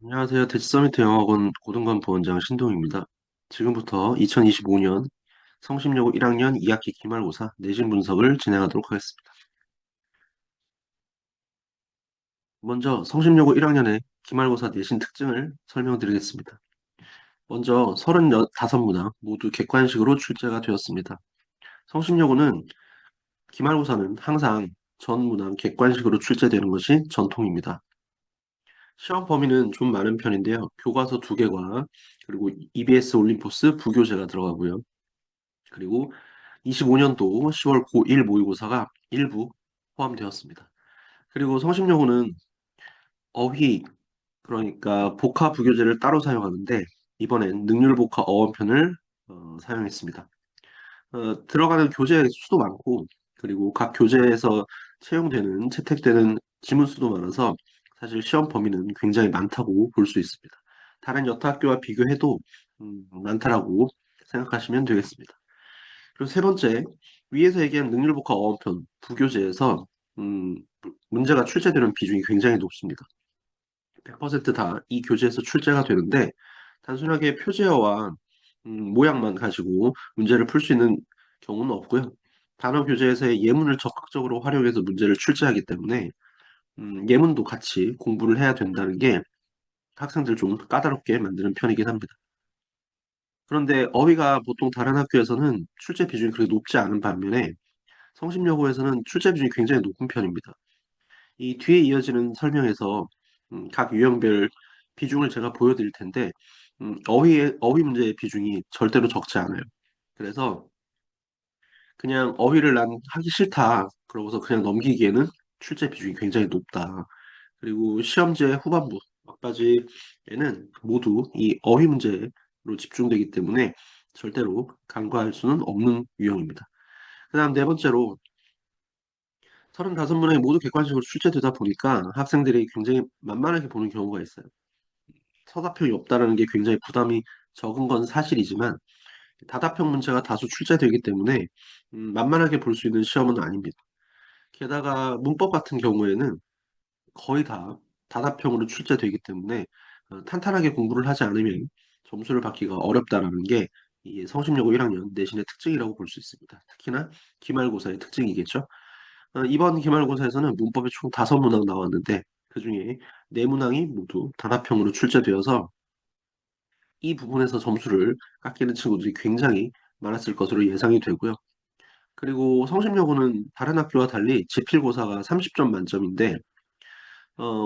안녕하세요. 대치서미트 영어학원 고등관 부원장 신동입니다. 지금부터 2025년 성심여고 1학년 2학기 기말고사 내신 분석을 진행하도록 하겠습니다. 먼저 성심여고 1학년의 기말고사 내신 특징을 설명드리겠습니다. 먼저 35문항 모두 객관식으로 출제가 되었습니다. 성심여고는 기말고사는 항상 전 문항 객관식으로 출제되는 것이 전통입니다. 시험 범위는 좀 많은 편인데요. 교과서 2개과 그리고 EBS 올림포스 부교재가 들어가고요. 그리고 25년도 10월 고1 모의고사가 일부 포함되었습니다. 그리고 성심여고는 어휘, 그러니까 복화 부교재를 따로 사용하는데 이번엔 능률복화 어원편을 사용했습니다. 들어가는 교재 수도 많고 그리고 각 교재에서 채용되는 채택되는 지문 수도 많아서 사실 시험 범위는 굉장히 많다고 볼 수 있습니다. 다른 여타 학교와 비교해도 많다라고 생각하시면 되겠습니다. 그리고 세 번째, 위에서 얘기한 능률복화 어원편 부교재에서 음, 문제가 출제되는 비중이 굉장히 높습니다. 100%다 이 교재에서 출제가 되는데 단순하게 표제어와 모양만 가지고 문제를 풀 수 있는 경우는 없고요. 단어 교재에서의 예문을 적극적으로 활용해서 문제를 출제하기 때문에 예문도 같이 공부를 해야 된다는 게 학생들 좀 까다롭게 만드는 편이긴 합니다. 그런데 어휘가 보통 다른 학교에서는 출제 비중이 그렇게 높지 않은 반면에 성심여고에서는 출제 비중이 굉장히 높은 편입니다. 이 뒤에 이어지는 설명에서 각 유형별 비중을 제가 보여드릴 텐데 어휘 문제의 비중이 절대로 적지 않아요. 그래서 그냥 어휘를 난 하기 싫다. 그러고서 그냥 넘기기에는 출제 비중이 굉장히 높다. 그리고 시험제 후반부 막바지에는 모두 이 어휘 문제로 집중되기 때문에 절대로 간과할 수는 없는 유형입니다. 그다음 네 번째로 35문항이 모두 객관식으로 출제되다 보니까 학생들이 굉장히 만만하게 보는 경우가 있어요. 서사평이 없다라는 게 굉장히 부담이 적은 건 사실이지만 다답형 문제가 다수 출제되기 때문에 만만하게 볼 수 있는 시험은 아닙니다. 게다가 문법 같은 경우에는 거의 다 다답형으로 출제되기 때문에 탄탄하게 공부를 하지 않으면 점수를 받기가 어렵다라는 게 이 성심여고 1학년 내신의 특징이라고 볼 수 있습니다. 특히나 기말고사의 특징이겠죠. 이번 기말고사에서는 문법이 총 5문항 나왔는데 그중에 4문항이 모두 단합형으로 출제되어서 이 부분에서 점수를 깎이는 친구들이 굉장히 많았을 것으로 예상이 되고요. 그리고 성심여고는 다른 학교와 달리 지필고사가 30점 만점인데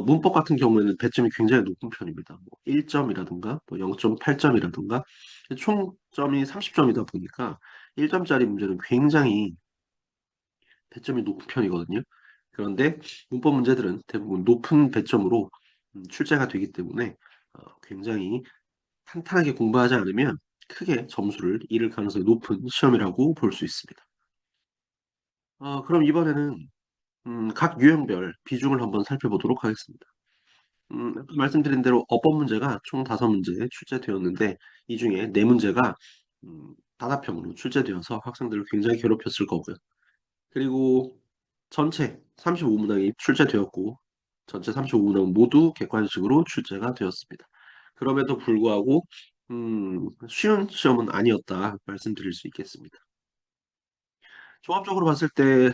문법 같은 경우에는 배점이 굉장히 높은 편입니다. 뭐 1점이라든가 뭐 0.8점이라든가 총점이 30점이다 보니까 1점짜리 문제는 굉장히 배점이 높은 편이거든요. 그런데 문법 문제들은 대부분 높은 배점으로 출제가 되기 때문에 굉장히 탄탄하게 공부하지 않으면 크게 점수를 잃을 가능성이 높은 시험이라고 볼 수 있습니다. 그럼 이번에는 각 유형별 비중을 한번 살펴보도록 하겠습니다. 아까 말씀드린 대로 어법 문제가 총 5문제 출제되었는데 이 중에 4문제가 단합형으로 출제되어서 학생들을 굉장히 괴롭혔을 거고요. 그리고 전체 35문항이 출제되었고 전체 35문항 모두 객관식으로 출제가 되었습니다. 그럼에도 불구하고 쉬운 시험은 아니었다 말씀드릴 수 있겠습니다. 종합적으로 봤을 때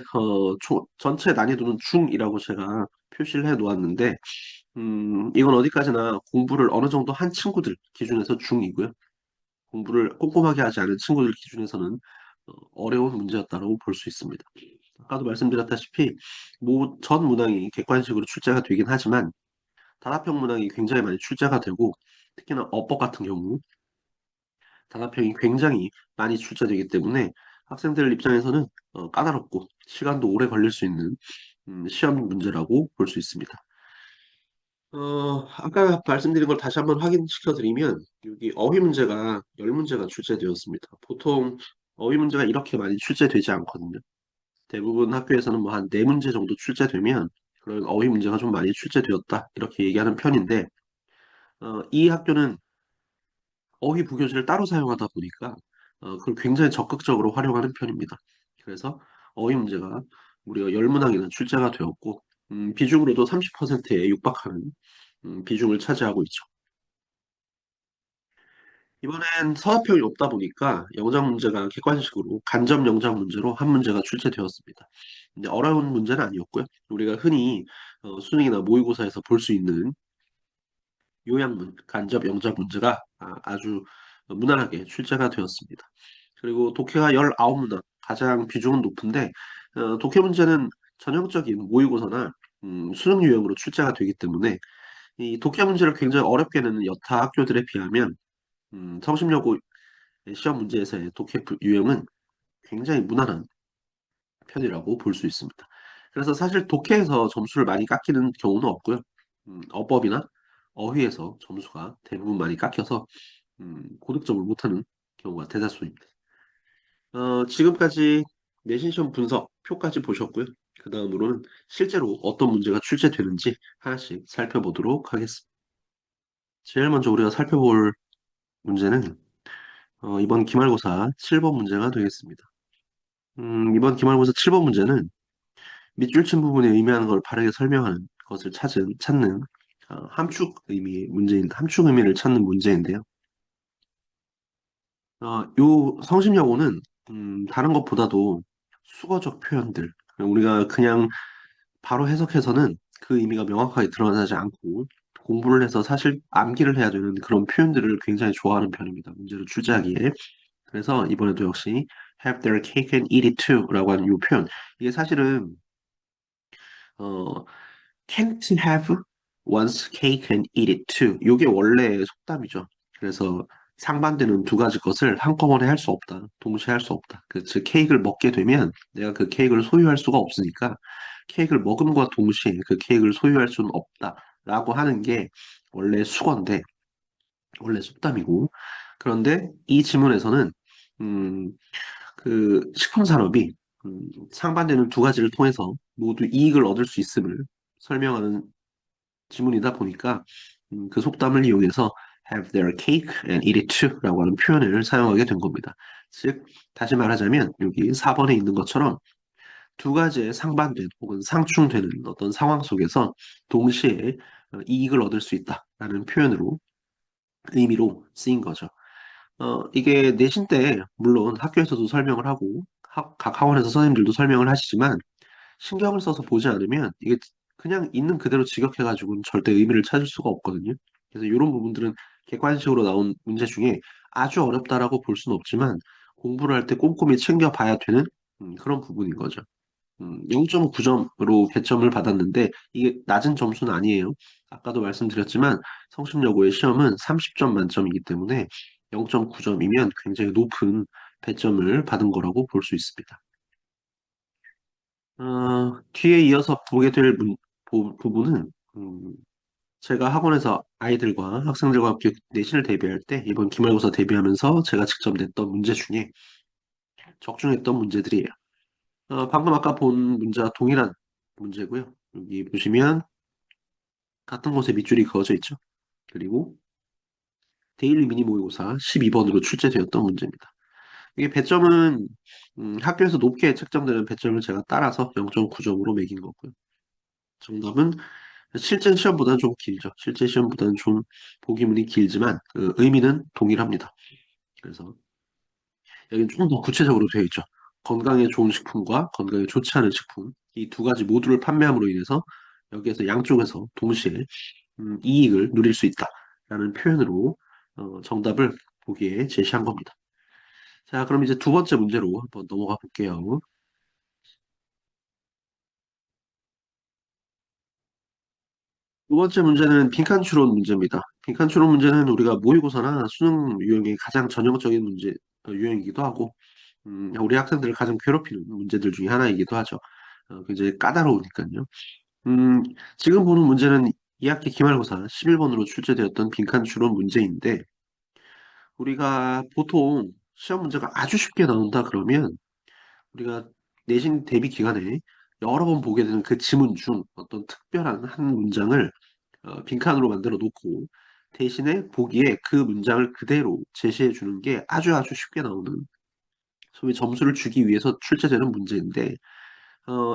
전체 난이도는 중이라고 제가 표시를 해 놓았는데 이건 어디까지나 공부를 어느 정도 한 친구들 기준에서 중이고요. 공부를 꼼꼼하게 하지 않은 친구들 기준에서는 어려운 문제였다고 볼 수 있습니다. 아까도 말씀드렸다시피 전 문항이 객관식으로 출제가 되긴 하지만 단합형 문항이 굉장히 많이 출제가 되고 특히나 어법 같은 경우 단합형이 굉장히 많이 출제되기 때문에 학생들 입장에서는 까다롭고 시간도 오래 걸릴 수 있는 시험 문제라고 볼 수 있습니다. 아까 말씀드린 걸 다시 한번 확인시켜 드리면 여기 어휘 문제가 10문제가 출제되었습니다. 보통 어휘 문제가 이렇게 많이 출제되지 않거든요. 대부분 학교에서는 뭐 한 4문제 정도 출제되면 그런 어휘 문제가 좀 많이 출제되었다 이렇게 얘기하는 편인데 이 학교는 어휘 부교재를 따로 사용하다 보니까 그걸 굉장히 적극적으로 활용하는 편입니다. 그래서 어휘 문제가 무려 10문항이나 출제가 되었고 비중으로도 30%에 육박하는 비중을 차지하고 있죠. 이번엔 서사평이 없다 보니까 영작 문제가 객관식으로 간접 영작 문제로 한 문제가 출제되었습니다. 근데 어려운 문제는 아니었고요. 우리가 흔히 수능이나 모의고사에서 볼 수 있는 요약문, 간접 영작 문제가 아주 무난하게 출제가 되었습니다. 그리고 독해가 19문항, 가장 비중은 높은데 독해 문제는 전형적인 모의고사나 수능 유형으로 출제가 되기 때문에 이 독해 문제를 굉장히 어렵게 내는 여타 학교들에 비하면 성심여고 시험 문제에서의 독해 유형은 굉장히 무난한 편이라고 볼 수 있습니다. 그래서 사실 독해에서 점수를 많이 깎이는 경우는 없고요. 어법이나 어휘에서 점수가 대부분 많이 깎여서 고득점을 못하는 경우가 대다수입니다. 지금까지 내신 시험 분석 표까지 보셨고요. 그 다음으로는 실제로 어떤 문제가 출제되는지 하나씩 살펴보도록 하겠습니다. 제일 먼저 우리가 살펴볼 문제는 이번 기말고사 7번 문제가 되겠습니다. 이번 기말고사 7번 문제는 밑줄 친 부분에 의미하는 걸 바르게 설명하는 것을 찾는 함축 함축 의미를 찾는 문제인데요. 요 성심여고는 다른 것보다도 수거적 표현들, 우리가 그냥 바로 해석해서는 그 의미가 명확하게 드러나지 않고 공부를 해서 사실 암기를 해야 되는 그런 표현들을 굉장히 좋아하는 편입니다. 문제를 출제하기에. 그래서 이번에도 역시 have their cake and eat it too라고 하는 이 표현. 이게 사실은 어, can't have one's cake and eat it too. 이게 원래 속담이죠. 그래서 상반되는 두 가지 것을 한꺼번에 할 수 없다. 동시에 할 수 없다. 즉 케이크를 먹게 되면 내가 그 케이크를 소유할 수가 없으니까 케이크를 먹음과 동시에 그 케이크를 소유할 수는 없다. 라고 하는 게 원래 수건데 원래 속담이고 그런데 이 지문에서는 음, 그 식품 산업이 상반되는 두 가지를 통해서 모두 이익을 얻을 수 있음을 설명하는 지문이다 보니까 그 속담을 이용해서 have their cake and eat it too라고 하는 표현을 사용하게 된 겁니다. 즉 다시 말하자면 여기 4번에 있는 것처럼 두 가지의 상반된 혹은 상충되는 어떤 상황 속에서 동시에 이익을 얻을 수 있다라는 표현으로 의미로 쓰인 거죠. 이게 내신 때 물론 학교에서도 설명을 하고 각 학원에서 선생님들도 설명을 하시지만 신경을 써서 보지 않으면 이게 그냥 있는 그대로 직역해가지고는 절대 의미를 찾을 수가 없거든요. 그래서 이런 부분들은 객관식으로 나온 문제 중에 아주 어렵다라고 볼 수는 없지만 공부를 할 때 꼼꼼히 챙겨봐야 되는 그런 부분인 거죠. 0.9점으로 배점을 받았는데 이게 낮은 점수는 아니에요. 아까도 말씀드렸지만 성심여고의 시험은 30점 만점이기 때문에 0.9점이면 굉장히 높은 배점을 받은 거라고 볼 수 있습니다. 뒤에 이어서 보게 될 부분은 제가 학원에서 아이들과 학생들과 함께 내신을 대비할 때 이번 기말고사 대비하면서 제가 직접 냈던 문제 중에 적중했던 문제들이에요. 방금 아까 본 문제와 동일한 문제고요. 여기 보시면 같은 곳에 밑줄이 그어져 있죠. 그리고 데일리 미니 모의고사 12번으로 출제되었던 문제입니다. 이게 배점은 학교에서 높게 책정되는 배점을 제가 따라서 0.9점으로 매긴 거고요. 정답은 실제 시험보다는 좀 길죠. 실제 시험보다는 좀 보기문이 길지만 그 의미는 동일합니다. 그래서 여기는 조금 더 구체적으로 되어 있죠. 건강에 좋은 식품과 건강에 좋지 않은 식품 이 두 가지 모두를 판매함으로 인해서 여기에서 양쪽에서 동시에 이익을 누릴 수 있다라는 표현으로 정답을 보기에 제시한 겁니다. 자, 그럼 이제 두 번째 문제로 한번 넘어가 볼게요. 두 번째 문제는 빈칸 추론 문제입니다. 빈칸 추론 문제는 우리가 모의고사나 수능 유형의 가장 전형적인 문제 유형이기도 하고 우리 학생들을 가장 괴롭히는 문제들 중에 하나이기도 하죠. 굉장히 까다로우니까요. 음, 지금 보는 문제는 2학기 기말고사 11번으로 출제되었던 빈칸 추론 문제인데 우리가 보통 시험 문제가 아주 쉽게 나온다 그러면 우리가 내신 대비 기간에 여러 번 보게 되는 그 지문 중 어떤 특별한 한 문장을 빈칸으로 만들어 놓고 대신에 보기에 그 문장을 그대로 제시해 주는 게 아주 아주 쉽게 나오는 소위 점수를 주기 위해서 출제되는 문제인데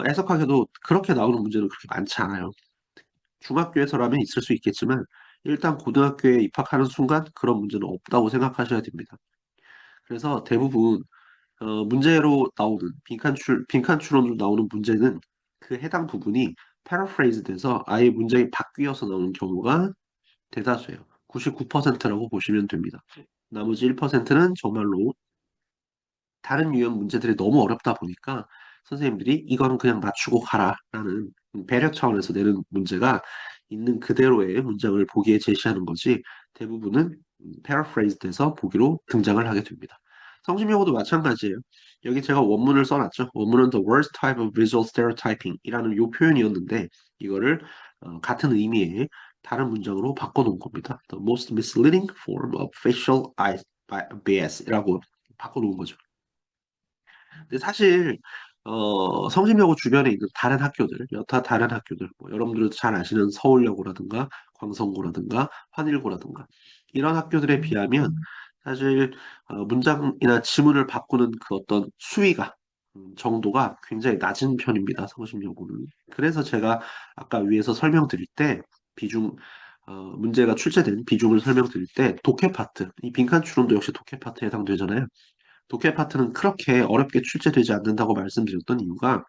애석하게도 그렇게 나오는 문제는 그렇게 많지 않아요. 중학교에서라면 있을 수 있겠지만 일단 고등학교에 입학하는 순간 그런 문제는 없다고 생각하셔야 됩니다. 그래서 대부분 문제로 나오는 빈칸 추론으로 나오는 문제는 그 해당 부분이 패러프레이즈 돼서 아예 문장이 바뀌어서 나오는 경우가 대다수예요. 99%라고 보시면 됩니다. 나머지 1%는 정말로 다른 유형 문제들이 너무 어렵다 보니까 선생님들이 이거는 그냥 맞추고 가라라는 배려 차원에서 내는 문제가 있는 그대로의 문장을 보기에 제시하는 거지 대부분은 paraphrase 돼서 보기로 등장을 하게 됩니다. 성심용어도 마찬가지예요. 여기 제가 원문을 써놨죠. 원문은 the worst type of visual stereotyping 이라는 요 표현이었는데 이거를 같은 의미의 다른 문장으로 바꿔놓은 겁니다. The most misleading form of facial bias이라고 바꿔놓은 거죠. 근데 사실 성심여고 주변에 있는 다른 학교들, 여타 다른 학교들, 뭐 여러분들도 잘 아시는 서울여고라든가 광성고라든가 환일고라든가 이런 학교들에 비하면 사실 문장이나 지문을 바꾸는 그 어떤 수위가 정도가 굉장히 낮은 편입니다. 성심여고는. 그래서 제가 아까 위에서 설명드릴 때 비중 문제가 출제된 비중을 설명드릴 때 독해 파트, 이 빈칸 추론도 역시 독해 파트에 해당되잖아요. 독해 파트는 그렇게 어렵게 출제되지 않는다고 말씀드렸던 이유가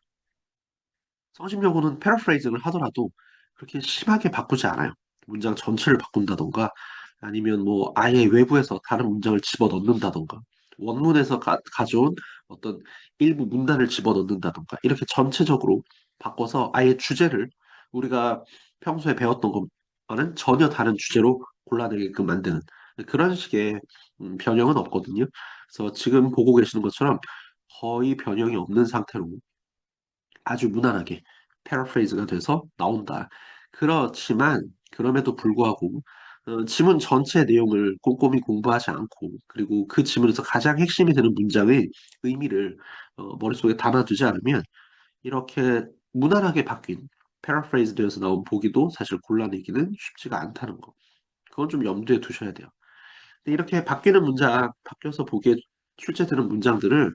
성심여고는 패러프레이징을 하더라도 그렇게 심하게 바꾸지 않아요. 문장 전체를 바꾼다던가 아니면 뭐 아예 외부에서 다른 문장을 집어넣는다던가 원문에서 가져온 어떤 일부 문단을 집어넣는다던가 이렇게 전체적으로 바꿔서 아예 주제를 우리가 평소에 배웠던 것과는 전혀 다른 주제로 골라내게끔 만드는 그런 식의 변형은 없거든요. 그래서 지금 보고 계시는 것처럼 거의 변형이 없는 상태로 아주 무난하게 패러프레이즈가 돼서 나온다. 그렇지만 그럼에도 불구하고 지문 전체 내용을 꼼꼼히 공부하지 않고 그리고 그 지문에서 가장 핵심이 되는 문장의 의미를 머릿속에 담아두지 않으면 이렇게 무난하게 바뀐 패러프레이즈 되어서 나온 보기도 사실 골라내기는 쉽지가 않다는 거. 그건 좀 염두에 두셔야 돼요. 근데 이렇게 바뀌는 문장, 바뀌어서 보기에 출제되는 문장들을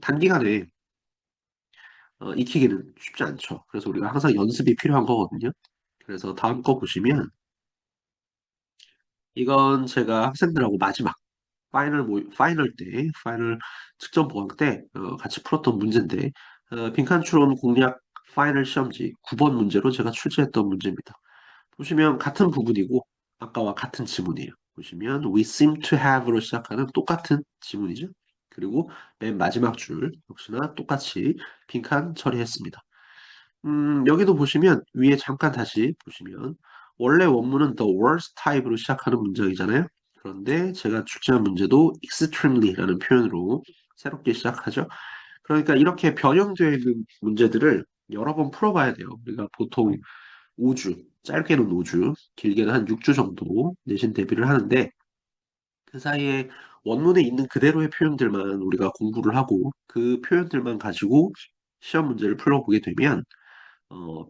단기간에 익히기는 쉽지 않죠. 그래서 우리가 항상 연습이 필요한 거거든요. 그래서 다음 거 보시면 이건 제가 학생들하고 마지막 파이널 때, 파이널 직전 보강 때 같이 풀었던 문제인데 빈칸 추론 공략 파이널 시험지 9번 문제로 제가 출제했던 문제입니다. 보시면 같은 부분이고 아까와 같은 지문이에요. 보시면 we seem to have로 시작하는 똑같은 지문이죠. 그리고 맨 마지막 줄 역시나 똑같이 빈칸 처리했습니다. 여기도 보시면 위에 잠깐 다시 보시면 원래 원문은 the worst type로 시작하는 문장이잖아요. 그런데 제가 출제한 문제도 extremely라는 표현으로 새롭게 시작하죠. 그러니까 이렇게 변형되어 있는 문제들을 여러 번 풀어봐야 돼요. 우리가 보통 5주, 짧게는 5주, 길게는 한 6주 정도 내신 대비를 하는데 그 사이에 원문에 있는 그대로의 표현들만 우리가 공부를 하고 그 표현들만 가지고 시험 문제를 풀어보게 되면 어,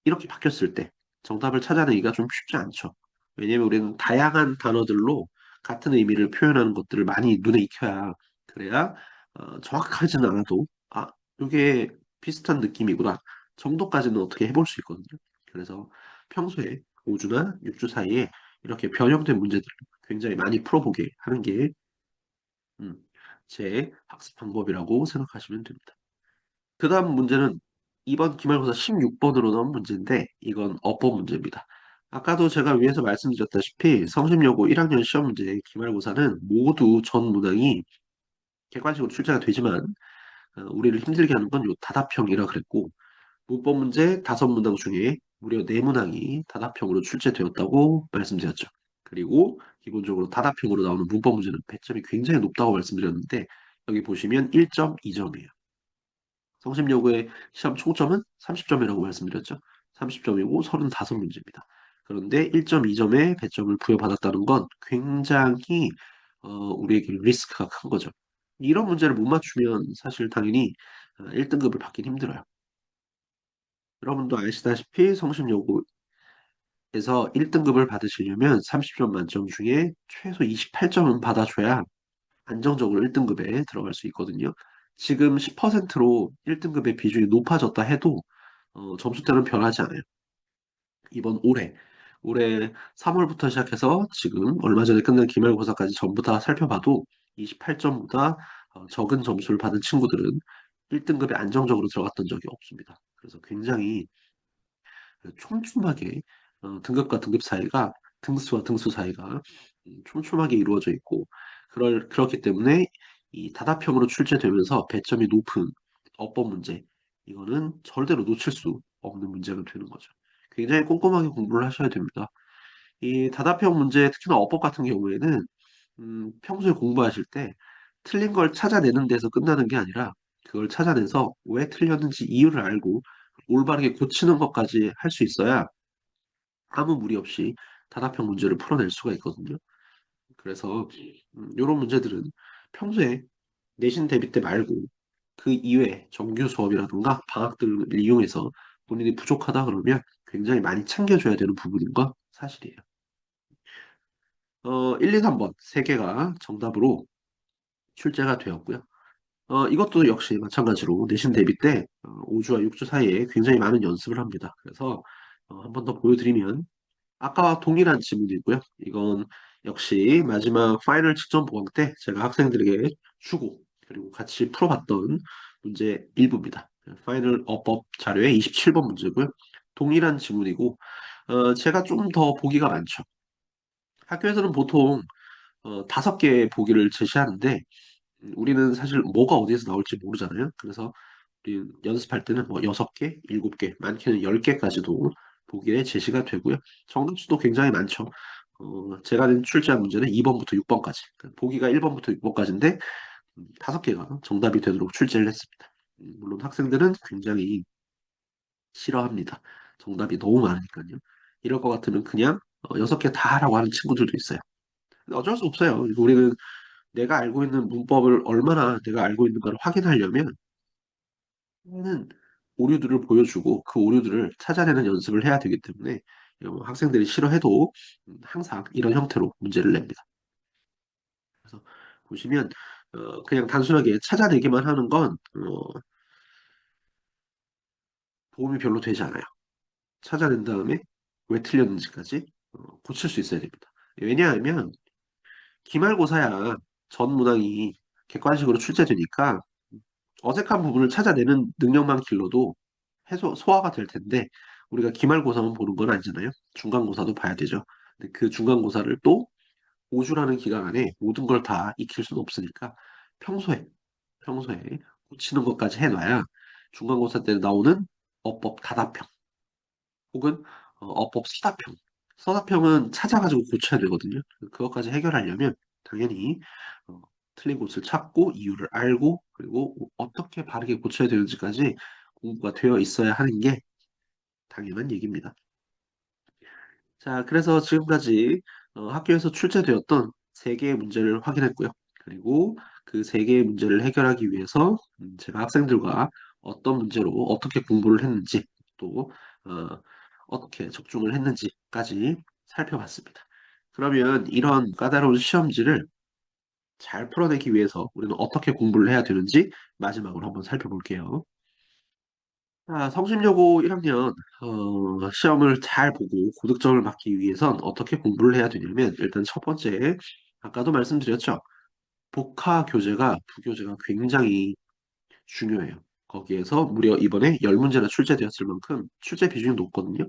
이렇게 바뀌었을 때 정답을 찾아내기가 좀 쉽지 않죠. 왜냐면 우리는 다양한 단어들로 같은 의미를 표현하는 것들을 많이 눈에 익혀야 그래야 정확하지는 않아도 아, 이게 비슷한 느낌이구나 정도까지는 어떻게 해볼 수 있거든요. 그래서 평소에 5주나 6주 사이에 이렇게 변형된 문제들을 굉장히 많이 풀어보게 하는 게 음, 제 학습 방법이라고 생각하시면 됩니다. 그 다음 문제는 이번 기말고사 16번으로 나온 문제인데 이건 어법 문제입니다. 아까도 제가 위에서 말씀드렸다시피 성심여고 1학년 시험 문제 기말고사는 모두 전 문항이 객관식으로 출제가 되지만 우리를 힘들게 하는 건 요 다답형이라 그랬고 문법 문제 5문항 중에 무려 4문항이 다답형으로 출제되었다고 말씀드렸죠. 그리고 기본적으로 다답형으로 나오는 문법 문제는 배점이 굉장히 높다고 말씀드렸는데 여기 보시면 1.2점이에요. 성심여고의 시험 총점은 30점이라고 말씀드렸죠. 30점이고 35문제입니다. 그런데 1.2점의 배점을 부여받았다는 건 굉장히 우리에게 리스크가 큰 거죠. 이런 문제를 못 맞추면 사실 당연히 1등급을 받긴 힘들어요. 여러분도 아시다시피 성심여고에서 1등급을 받으시려면 30점 만점 중에 최소 28점은 받아줘야 안정적으로 1등급에 들어갈 수 있거든요. 지금 10%로 1등급의 비중이 높아졌다 해도 점수대는 변하지 않아요. 이번 올해 올해 3월부터 시작해서 지금 얼마 전에 끝난 기말고사까지 전부 다 살펴봐도 28점보다 적은 점수를 받은 친구들은 1등급에 안정적으로 들어갔던 적이 없습니다. 그래서 굉장히 촘촘하게 등급과 등급 사이가 등수와 등수 사이가 촘촘하게 이루어져 있고 그렇기 때문에 이 다답형으로 출제되면서 배점이 높은 어법 문제 이거는 절대로 놓칠 수 없는 문제가 되는 거죠. 굉장히 꼼꼼하게 공부를 하셔야 됩니다. 이 다답형 문제 특히나 어법 같은 경우에는 평소에 공부하실 때 틀린 걸 찾아내는 데서 끝나는 게 아니라 그걸 찾아내서 왜 틀렸는지 이유를 알고 올바르게 고치는 것까지 할 수 있어야 아무 무리 없이 다답형 문제를 풀어낼 수가 있거든요. 그래서 이런 문제들은 평소에 내신 대비 때 말고 그 이외 정규 수업이라든가 방학들을 이용해서 본인이 부족하다 그러면 굉장히 많이 챙겨줘야 되는 부분인 건 사실이에요. 1, 2, 3번 세 개가 정답으로 출제가 되었고요. 이것도 역시 마찬가지로 내신 대비 때 5주와 6주 사이에 굉장히 많은 연습을 합니다. 그래서 한 번 더 보여드리면 아까와 동일한 지문이고요. 이건 역시 마지막 파이널 직전 보강 때 제가 학생들에게 주고 그리고 같이 풀어봤던 문제 일부입니다. 파이널 어법 자료의 27번 문제고요. 동일한 지문이고 제가 좀 더 보기가 많죠. 학교에서는 보통 5개의 보기를 제시하는데 우리는 사실 뭐가 어디에서 나올지 모르잖아요. 그래서 우리 연습할 때는 뭐 6개, 7개, 많게는 10개까지도 보기에 제시가 되고요. 정답수도 굉장히 많죠. 제가 낸 출제한 문제는 2번부터 6번까지. 보기가 1번부터 6번까지인데 5개가 정답이 되도록 출제를 했습니다. 물론 학생들은 굉장히 싫어합니다. 정답이 너무 많으니까요. 이럴 것 같으면 그냥 6개 다 하라고 하는 친구들도 있어요. 근데 어쩔 수 없어요. 우리는 내가 알고 있는 문법을 얼마나 내가 알고 있는가를 확인하려면 는 오류들을 보여주고 그 오류들을 찾아내는 연습을 해야 되기 때문에 학생들이 싫어해도 항상 이런 형태로 문제를 냅니다. 그래서 보시면 그냥 단순하게 찾아내기만 하는 건 도움이 별로 되지 않아요. 찾아낸 다음에 왜 틀렸는지까지 고칠 수 있어야 됩니다. 왜냐하면 기말고사야 전 문항이 객관식으로 출제되니까 어색한 부분을 찾아내는 능력만 길러도 소화가 될 텐데 우리가 기말고사만 보는 건 아니잖아요. 중간고사도 봐야 되죠. 근데 그 중간고사를 또 5주라는 기간 안에 모든 걸 다 익힐 수는 없으니까 평소에 평소에 고치는 것까지 해놔야 중간고사 때 나오는 어법 다답형 혹은 어법 서답형 서답형은 찾아가지고 고쳐야 되거든요. 그것까지 해결하려면 당연히 어, 틀린 곳을 찾고 이유를 알고 그리고 어떻게 바르게 고쳐야 되는지까지 공부가 되어 있어야 하는 게 당연한 얘기입니다. 자, 그래서 지금까지 학교에서 출제되었던 세 개의 문제를 확인했고요. 그리고 그 세 개의 문제를 해결하기 위해서 제가 학생들과 어떤 문제로 어떻게 공부를 했는지 또 어떻게 적중을 했는지까지 살펴봤습니다. 그러면 이런 까다로운 시험지를 잘 풀어내기 위해서 우리는 어떻게 공부를 해야 되는지 마지막으로 한번 살펴볼게요. 자, 성심여고 1학년 시험을 잘 보고 고득점을 받기 위해선 어떻게 공부를 해야 되냐면 일단 첫 번째 아까도 말씀드렸죠. 복화 교재가 부교재가 굉장히 중요해요. 거기에서 무려 이번에 10문제나 출제되었을 만큼 출제 비중이 높거든요.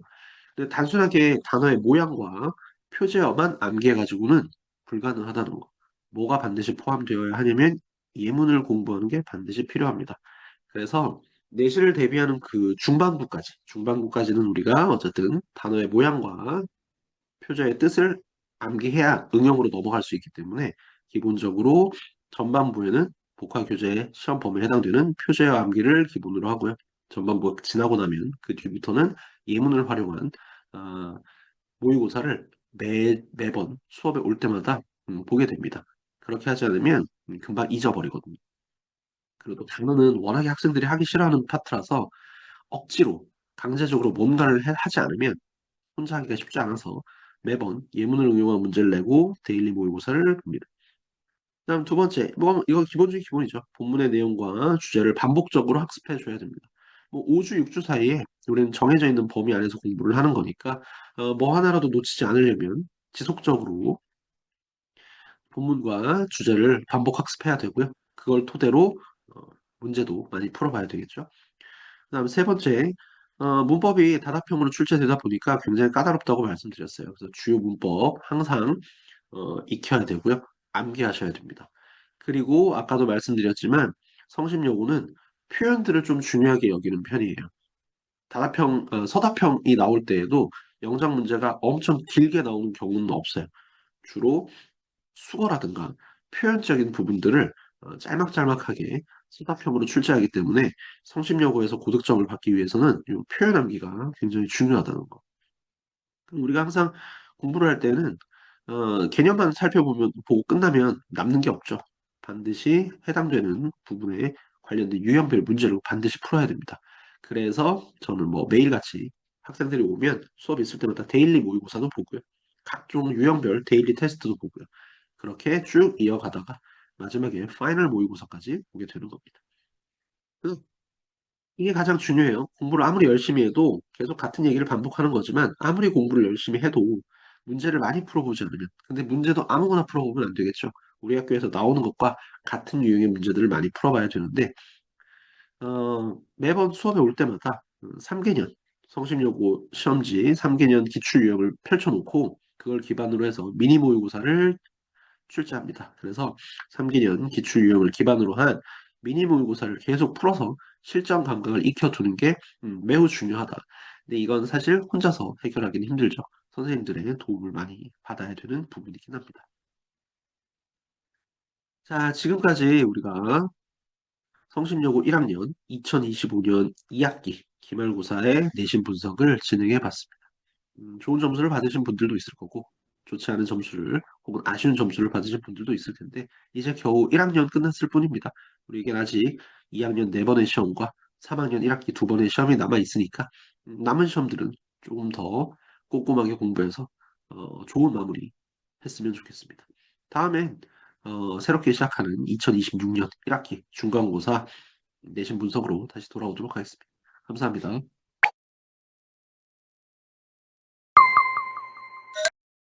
근데 단순하게 단어의 모양과 표제어만 암기해가지고는 불가능하다는 거. 뭐가 반드시 포함되어야 하냐면 예문을 공부하는 게 반드시 필요합니다. 그래서 내신을 대비하는 그 중반부까지는 우리가 어쨌든 단어의 모양과 표저의 뜻을 암기해야 응용으로 넘어갈 수 있기 때문에 기본적으로 전반부에는 복화교재 시험 범위에 해당되는 표제어 암기를 기본으로 하고요. 전반부 지나고 나면 그 뒤부터는 예문을 활용한 아, 모의고사를 매번 수업에 올 때마다 보게 됩니다. 그렇게 하지 않으면 금방 잊어버리거든요. 그리고 또 단어는 워낙에 학생들이 하기 싫어하는 파트라서 억지로 강제적으로 뭔가를 하지 않으면 혼자 하기가 쉽지 않아서 매번 예문을 응용한 문제를 내고 데일리 모의고사를 봅니다. 그다음 두 번째, 뭐 이거 기본 중에 기본이죠. 본문의 내용과 주제를 반복적으로 학습해 줘야 됩니다. 뭐 5주, 6주 사이에 우리는 정해져 있는 범위 안에서 공부를 하는 거니까 뭐 하나라도 놓치지 않으려면 지속적으로 본문과 주제를 반복 학습해야 되고요. 그걸 토대로 어, 문제도 많이 풀어봐야 되겠죠. 그다음 세 번째, 문법이 다답형으로 출제되다 보니까 굉장히 까다롭다고 말씀드렸어요. 그래서 주요 문법 항상 익혀야 되고요. 암기하셔야 됩니다. 그리고 아까도 말씀드렸지만 성심여고는 표현들을 좀 중요하게 여기는 편이에요. 서답형이 나올 때에도 영작 문제가 엄청 길게 나오는 경우는 없어요. 주로 수어라든가 표현적인 부분들을 짤막짤막하게 서답형으로 출제하기 때문에 성심여고에서 고득점을 받기 위해서는 이 표현 암기가 굉장히 중요하다는 거. 우리가 항상 공부를 할 때는 개념만 살펴보면 보고 끝나면 남는 게 없죠. 반드시 해당되는 부분에 관련된 유형별 문제를 반드시 풀어야 됩니다. 그래서 저는 뭐 매일같이 학생들이 오면 수업 있을 때마다 데일리 모의고사도 보고요. 각종 유형별 데일리 테스트도 보고요. 그렇게 쭉 이어가다가 마지막에 파이널 모의고사까지 보게 되는 겁니다. 그래서 이게 가장 중요해요. 공부를 아무리 열심히 해도 계속 같은 얘기를 반복하는 거지만 아무리 공부를 열심히 해도 문제를 많이 풀어보지 않으면 근데 문제도 아무거나 풀어보면 안 되겠죠. 우리 학교에서 나오는 것과 같은 유형의 문제들을 많이 풀어봐야 되는데 매번 수업에 올 때마다 3개년 성심여고 시험지 3개년 기출 유형을 펼쳐놓고 그걸 기반으로 해서 미니 모의고사를 출제합니다. 그래서 3개년 기출 유형을 기반으로 한 미니 모의고사를 계속 풀어서 실전 감각을 익혀두는 게 매우 중요하다. 근데 이건 사실 혼자서 해결하기는 힘들죠. 선생님들의 도움을 많이 받아야 되는 부분이긴 합니다. 자, 지금까지 우리가 성심여고 1학년 2025년 2학기 기말고사의 내신 분석을 진행해 봤습니다. 좋은 점수를 받으신 분들도 있을 거고, 좋지 않은 점수를, 혹은 아쉬운 점수를 받으신 분들도 있을 텐데, 이제 겨우 1학년 끝났을 뿐입니다. 우리에겐 아직 2학년 4번의 시험과 3학년 1학기 2번의 시험이 남아 있으니까, 남은 시험들은 조금 더 꼼꼼하게 공부해서, 좋은 마무리 했으면 좋겠습니다. 다음엔, 새롭게 시작하는 2026년 1학기 중간고사 내신 분석으로 다시 돌아오도록 하겠습니다. 감사합니다.